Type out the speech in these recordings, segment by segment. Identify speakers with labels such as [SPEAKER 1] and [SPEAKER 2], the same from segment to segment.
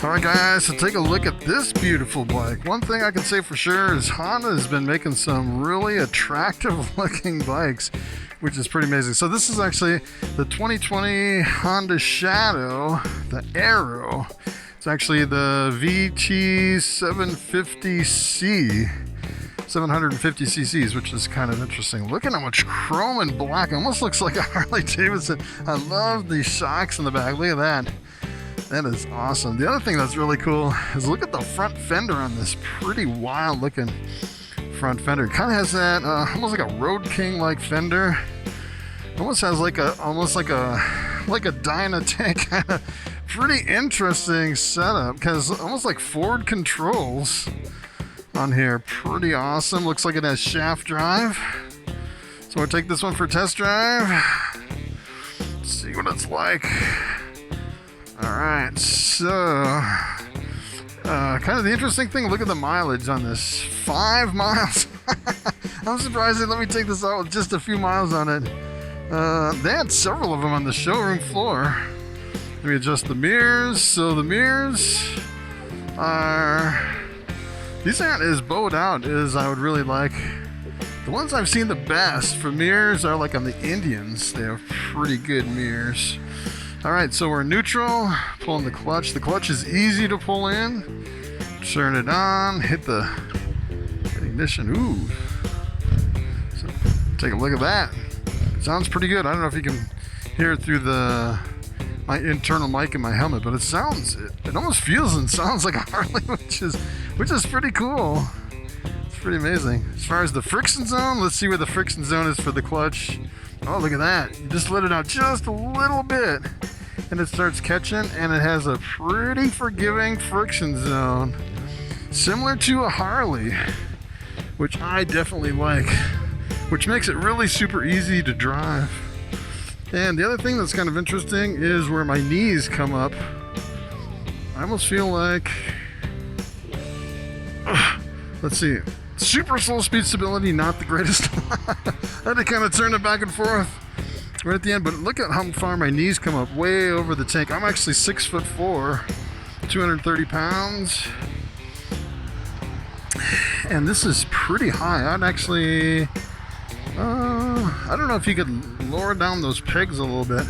[SPEAKER 1] Alright guys, so take a look at this beautiful bike. One thing I can say for sure is Honda has been making some really attractive looking bikes, which is pretty amazing. So this is actually the 2020 Honda Shadow, the Aero. It's actually the VT 750C. 750 cc's, which is kind of interesting. Look at how much chrome and black. It almost looks like a Harley Davidson. I love the shocks in the back. Look at that. That is awesome. The other thing that's really cool is look at the front fender on this. Pretty wild looking front fender. It kind of has that almost like a Road King like fender. Almost has like a Dyna tank kind of pretty interesting setup, because almost like Ford controls on here. Pretty awesome. Looks like it has shaft drive. So we'll take this one for a test drive. See what it's like. Alright, so kind of the interesting thing, look at the mileage on this. 5 miles. I'm surprised they let me take this out with just a few miles on it. They had several of them on the showroom floor. Let me adjust the mirrors. So the mirrors are... These aren't as bowed out as I would really like. The ones I've seen the best for mirrors are like on the Indians. They have pretty good mirrors. Alright, so we're neutral, pulling the clutch. The clutch is easy to pull in. Turn it on, hit the ignition. Ooh. So take a look at that. Sounds pretty good. I don't know if you can hear it through my internal mic in my helmet, but it almost feels and sounds like a Harley, which is pretty cool. It's pretty amazing. As far as the friction zone, let's see where the friction zone is for the clutch. Oh, look at that. You just let it out just a little bit and it starts catching, and it has a pretty forgiving friction zone. Similar to a Harley, which I definitely like, which makes it really super easy to drive. And the other thing that's kind of interesting is where my knees come up. I almost feel like... let's see. Super slow speed stability, not the greatest. I had to kind of turn it back and forth right at the end, but look at how far my knees come up, way over the tank. I'm actually 6'4", 230 pounds. And this is pretty high. I'd actually... I don't know if you could lower down those pegs a little bit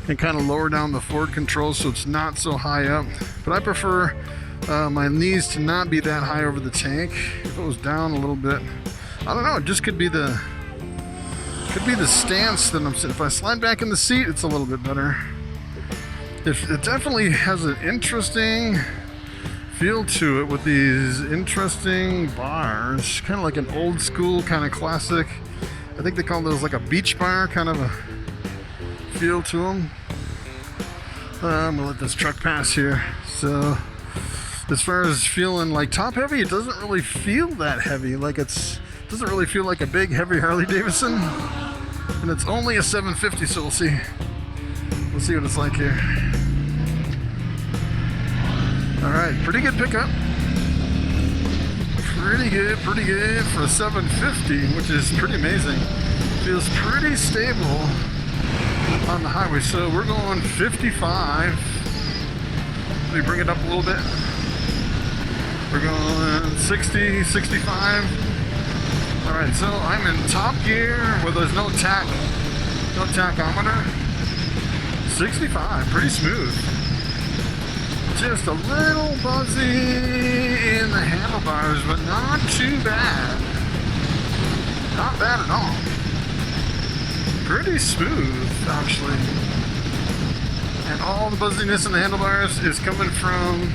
[SPEAKER 1] and kind of lower down the Ford controls so it's not so high up. But I prefer my knees to not be that high over the tank. If it was down a little bit, I don't know, it just could be the stance that I'm sitting. If I slide back in the seat, it's a little bit better. It definitely has an interesting feel to it with these interesting bars, kind of like an old school kind of classic. I think they call those like a beach bar kind of a feel to them. I'm gonna let this truck pass here. So as far as feeling like top heavy, it doesn't really feel that heavy. Like doesn't really feel like a big heavy Harley Davidson. And it's only a 750, so we'll see what it's like here. Alright, pretty good pickup. Pretty good for a 750, which is pretty amazing. Feels pretty stable on the highway. So we're going 55. Let me bring it up a little bit. We're going 60, 65. Alright, so I'm in top gear where there's no tachometer. 65, pretty smooth. Just a little buzzy in the handlebars, but not too bad. Not bad at all. Pretty smooth, actually. And all the buzziness in the handlebars is coming from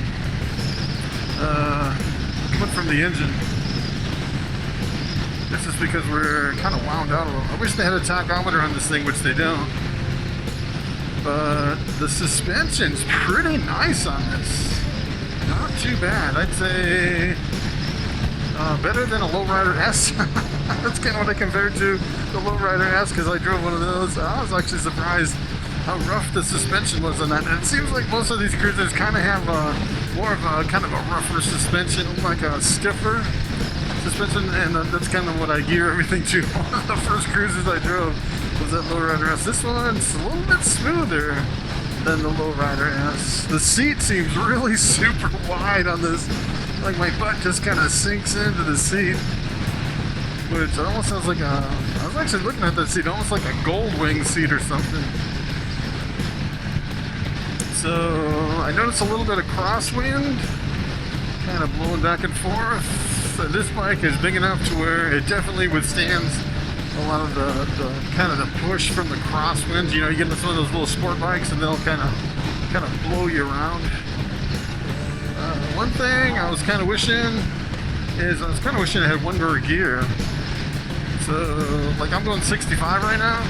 [SPEAKER 1] the engine. This is because we're kind of wound out a little. I wish they had a tachometer on this thing, which they don't. But the suspension's pretty nice on this. Not too bad. I'd say better than a Lowrider S. That's kind of what I compared to the Lowrider S, because I drove one of those. I was actually surprised how rough the suspension was on that. And it seems like most of these cruisers kind of have more of a kind of a rougher suspension, like a stiffer suspension, and that's kind of what I gear everything to. One of the first cruisers I drove was that Lowrider S. This one's a little bit smoother. than the lowrider S. The seat seems really super wide on this. Like my butt just kind of sinks into the seat, which almost sounds like a, I was actually looking at that seat, almost like a Goldwing seat or something. So I noticed a little bit of crosswind, kind of blowing back and forth. This bike is big enough to where it definitely withstands a lot of the kind of the push from the crosswinds. You know, you get into some of those little sport bikes and they'll kind of blow you around. One thing I was kind of wishing is I had one more gear. So like I'm going 65 right now,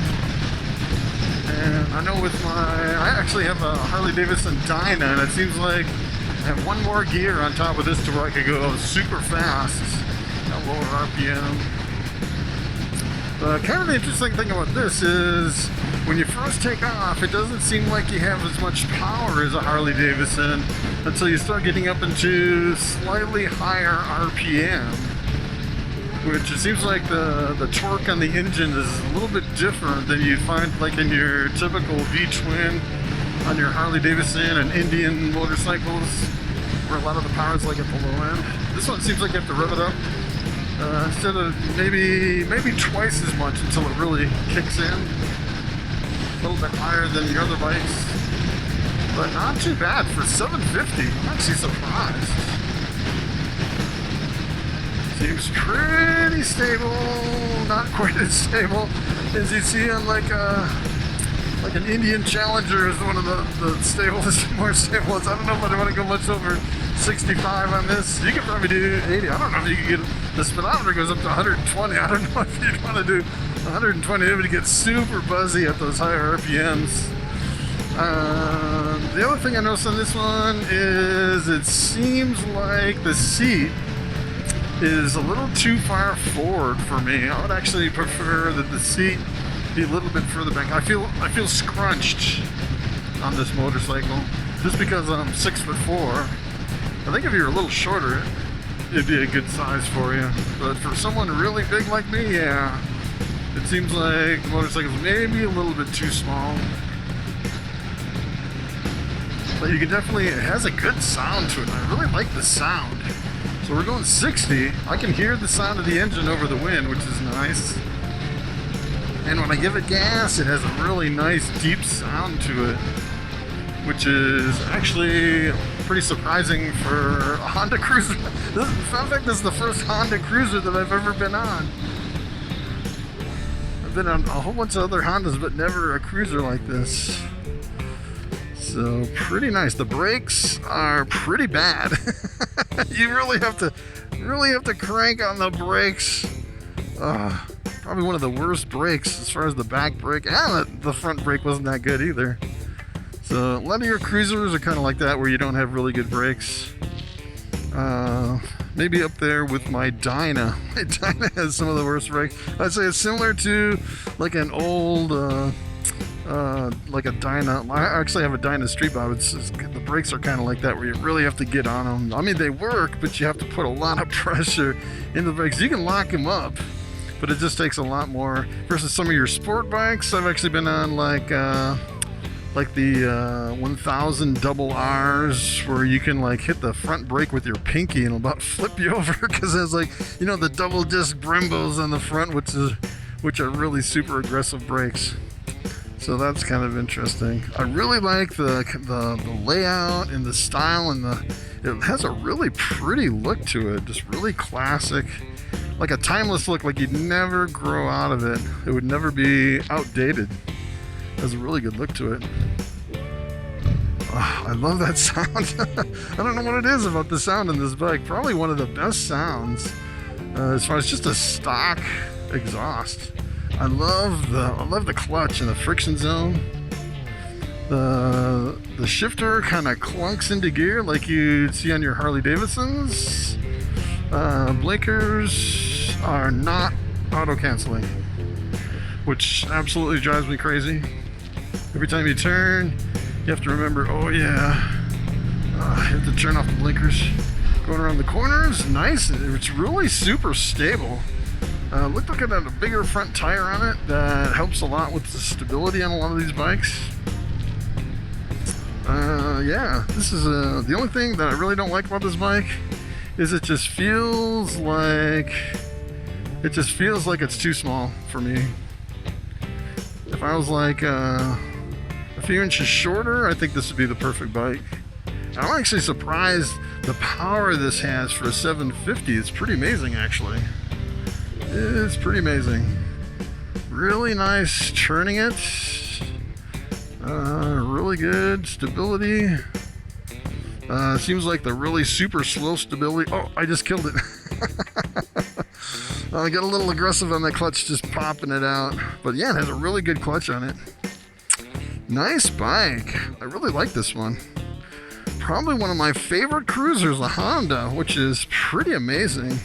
[SPEAKER 1] and I know with I actually have a Harley Davidson Dyna, and it seems like I have one more gear on top of this to where I could go super fast at lower RPM. But kind of the interesting thing about this is when you first take off, it doesn't seem like you have as much power as a Harley Davidson until you start getting up into slightly higher RPM, which it seems like the torque on the engine is a little bit different than you find like in your typical V-twin on your Harley Davidson and Indian motorcycles, where a lot of the power is like at the low end. This one seems like you have to rev it up instead of maybe twice as much until it really kicks in. A little bit higher than the other bikes, but not too bad for 750. I'm actually surprised. Seems pretty stable, not quite as stable as you see on like an Indian Challenger is one of the stablest, more stable ones. I don't know if I want to go much over 65 on this. You could probably do 80. I don't know if you could get, the speedometer goes up to 120. I don't know if you'd want to do 120. It would get super buzzy at those higher RPMs. The other thing I noticed on this one is it seems like the seat is a little too far forward for me. I would actually prefer that the seat be a little bit further back. I feel scrunched on this motorcycle just because I'm 6'4". I think if you're a little shorter, it'd be a good size for you. But for someone really big like me, yeah, it seems like the motorcycle's maybe a little bit too small. But you can definitely, it has a good sound to it. I really like the sound. So we're going 60. I can hear the sound of the engine over the wind, which is nice. And when I give it gas, it has a really nice deep sound to it, which is actually pretty surprising for a Honda Cruiser. In fact, this is the first Honda Cruiser that I've ever been on. I've been on a whole bunch of other Hondas, but never a cruiser like this. So pretty nice. The brakes are pretty bad. You really have to crank on the brakes. Probably one of the worst brakes as far as the back brake, and the front brake wasn't that good either. So a lot of your cruisers are kind of like that, where you don't have really good brakes. Maybe up there with my Dyna. My Dyna has some of the worst brakes. I'd say it's similar to like an old, like a Dyna. I actually have a Dyna Street Bob. The brakes are kind of like that, where you really have to get on them. I mean, they work, but you have to put a lot of pressure into the brakes. You can lock them up, but it just takes a lot more versus some of your sport bikes. I've actually been on like the 1000 double R's, where you can like hit the front brake with your pinky and it'll about flip you over, because there's like, you know, the double disc Brimbos on the front, which are really super aggressive brakes. So that's kind of interesting. I really like the layout and the style, and it has a really pretty look to it, just really classic. Like a timeless look, like you'd never grow out of it. It would never be outdated. It has a really good look to it. Oh, I love that sound. I don't know what it is about the sound in this bike. Probably one of the best sounds as far as just a stock exhaust. I love the clutch and the friction zone. The shifter kind of clunks into gear like you'd see on your Harley Davidsons. Blinkers are not auto-canceling, which absolutely drives me crazy. Every time you turn, you have to remember, oh yeah, you have to turn off the blinkers. Going around the corners, nice. It's really super stable. Look at a bigger front tire on it. That helps a lot with the stability on a lot of these bikes. Yeah, this is the only thing that I really don't like about this bike is it just feels like it's too small for me. If I was like a few inches shorter, I think this would be the perfect bike. I'm actually surprised the power this has for a 750. It's pretty amazing, actually. It's pretty amazing. Really nice turning it. Really good stability. Seems like the really super slow stability. Oh, I just killed it. I got a little aggressive on that clutch, just popping it out. But yeah, it has a really good clutch on it. Nice bike. I really like this one. Probably one of my favorite cruisers, a Honda, which is pretty amazing.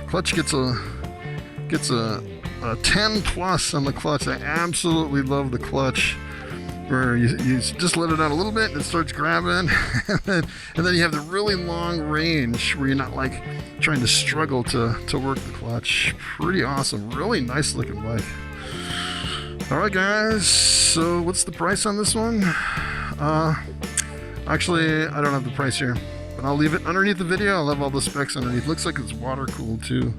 [SPEAKER 1] Clutch gets a 10 plus on the clutch. I absolutely love the clutch. Where you just let it out a little bit and it starts grabbing, and then you have the really long range where you're not like trying to struggle to work the clutch. Pretty awesome. Really nice looking bike. Alright guys, so what's the price on this one? Actually, I don't have the price here, but I'll leave it underneath the video. I'll have all the specs underneath. Looks like it's water cooled too,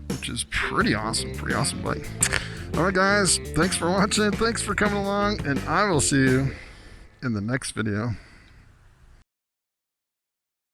[SPEAKER 1] which is pretty awesome bike. Alright guys, thanks for watching, thanks for coming along, and I will see you in the next video.